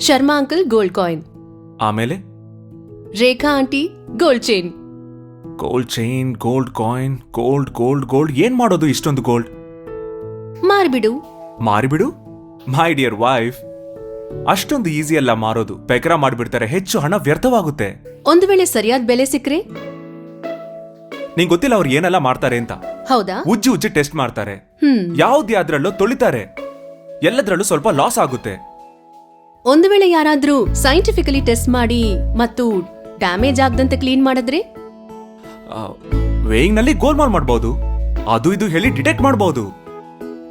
Sharma uncle gold coin, ಆಮೇಲೆ Rekha aunty gold chain. Gold chain, gold coin, gold gold gold. ಏನ್ ಮಾಡೋದು ಇಷ್ಟೊಂದು gold? ಮಾರ್ಬಿಡು. ಮಾರಿಬಿಡು? ಮೈ ಡಿಯರ್ ವೈಫ್, ಅಷ್ಟೊಂದು ಈಸಿ ಅಲ್ಲ ಮಾರೋದು. ಪೆಕರ ಮಾಡ್ಬಿಡ್ತಾರೆ, ಹೆಚ್ಚು ಹಣ ವ್ಯರ್ಥವಾಗುತ್ತೆ. ಒಂದು ವೇಳೆ ಸರಿಯಾದ ಬೆಲೆ ಸಿಕ್ಕ್ರೆ? ನಿಂಗ್ ಗೊತ್ತಿಲ್ಲ ಅವ್ರು ಏನೆಲ್ಲ ಮಾಡ್ತಾರೆ ಅಂತ. ಹೌದಾ? ಉಜ್ಜಿ ಟೆಸ್ಟ್ ಮಾಡ್ತಾರೆ, ಯಾವ್ದ್ಯಾದ್ರಲ್ಲೂ ತೊಳಿತಾರೆ, ಎಲ್ಲದ್ರಲ್ಲೂ ಸ್ವಲ್ಪ ಲಾಸ್ ಆಗುತ್ತೆ. ಒಂದು ವೇಳೆ ಯಾರಾದ್ರೂ ಸೈಂಟಿಫಿಕಲಿ ಟೆಸ್ಟ್ ಮಾಡಿ ಮತ್ತು ಡ್ಯಾಮೇಜ್ ಆಗದಂತೆ ಕ್ಲೀನ್ ಮಾಡಿದ್ರೆ? ವೇಯಿಂಗ್ ನಲ್ಲಿ ಗೋಲ್ಮಾಲ್ ಮಾಡಬಹುದು, ಅದು ಇದು ಹೇಳಿ ಡಿಟೆಕ್ಟ್ ಮಾಡಬಹುದು.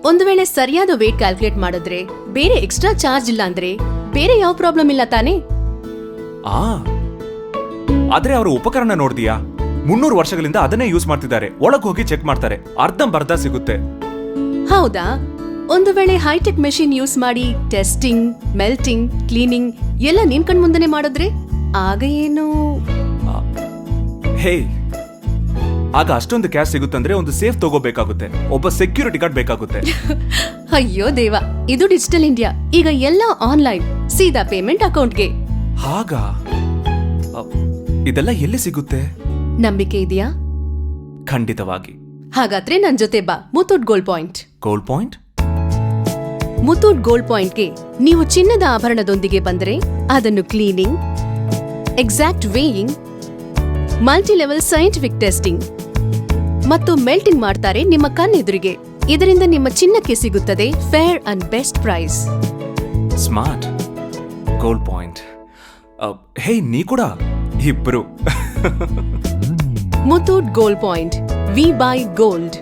ಒಂದು ವೇಳೆ ಸರಿಯಾದ ವೇಟ್ ಕ್ಯಾಲ್ಕುಲೇಟ್ ಮಾಡಿದ್ರೆ, ಬೇರೆ ಎಕ್ಸ್ಟ್ರಾ ಚಾರ್ಜ್ ಇಲ್ಲ ಅಂದ್ರೆ ಬೇರೆ ಯಾವ ಪ್ರಾಬ್ಲಮ್ ಇಲ್ಲ ತಾನೇ? ಆದ್ರೆ ಅವರ ಉಪಕರಣ ನೋಡ್ದಿಯಾ? 300 ವರ್ಷಗಳಿಂದ ಅದನ್ನೇ ಯೂಸ್ ಮಾಡ್ತಿದ್ದಾರೆ. ಒಳಗ್ ಹೋಗಿ ಚೆಕ್ ಮಾಡ್ತಾರೆ, ಅರ್ಧಂಬರ್ಧ ಸಿಗುತ್ತೆ. ಹೌದಾ? ಒಂದು ವೇಳೆ ಹೈಟೆಕ್ ಮೆಷಿನ್ ಯೂಸ್ ಮಾಡಿ ಟೆಸ್ಟಿಂಗ್, ಮೆಲ್ಟಿಂಗ್, ಕ್ಲೀನಿಂಗ್ ಎಲ್ಲ ನಿನ್ ಕಣ್ ಮುಂದನೆ ಮಾಡಿದ್ರೆ ಆಗ ಏನು? ಹೇ, ಆಗ ಅಷ್ಟೊಂದು ಕ್ಯಾಶ್ ಸಿಗುತ್ತಂದ್ರೆ ಒಂದು ಸೇಫ್ ತಗೋಬೇಕಾಗುತ್ತೆ, ಒಬ್ಬ ಸೆಕ್ಯೂರಿಟಿ ಗಾರ್ಡ್ ಬೇಕಾಗುತ್ತೆ. ಅಯ್ಯೋ ದೇವ, ಇದು ಡಿಜಿಟಲ್ ಇಂಡಿಯಾ. ಈಗ ಎಲ್ಲ ಆನ್ಲೈನ್, ಸೀದಾ ಪೇಮೆಂಟ್ ಅಕೌಂಟ್ಗೆ. ಹಾಗ ಇದೆಲ್ಲ ಎಲ್ಲಿ ಸಿಗುತ್ತೆ? ನಂಬಿಕೆ ಇದೆಯಾ? ಖಂಡಿತವಾಗಿ. ಹಾಗಾದ್ರೆ ನನ್ ಜೊತೆ ಬಾ, Muthoot gold point. Gold point? Muthoot gold ಪಾಯಿಂಟ್ಗೆ ನೀವು ಚಿನ್ನದ ಆಭರಣದೊಂದಿಗೆ ಬಂದರೆ ಅದನ್ನು cleaning, exact weighing, multi level scientific testing ಮತ್ತು ಮೆಲ್ಟಿಂಗ್ ಮಾಡ್ತಾರೆ ನಿಮ್ಮ ಕಣ್ಣೆದುರಿಗೆ. ಇದರಿಂದ ನಿಮ್ಮ ಚಿನ್ನಕ್ಕೆ ಸಿಗುತ್ತದೆ fair and best price. Smart. Gold point. ಹೇ, ನೀ ಕೂಡ? ಇಬ್ರು. Muthoot gold point. We buy gold.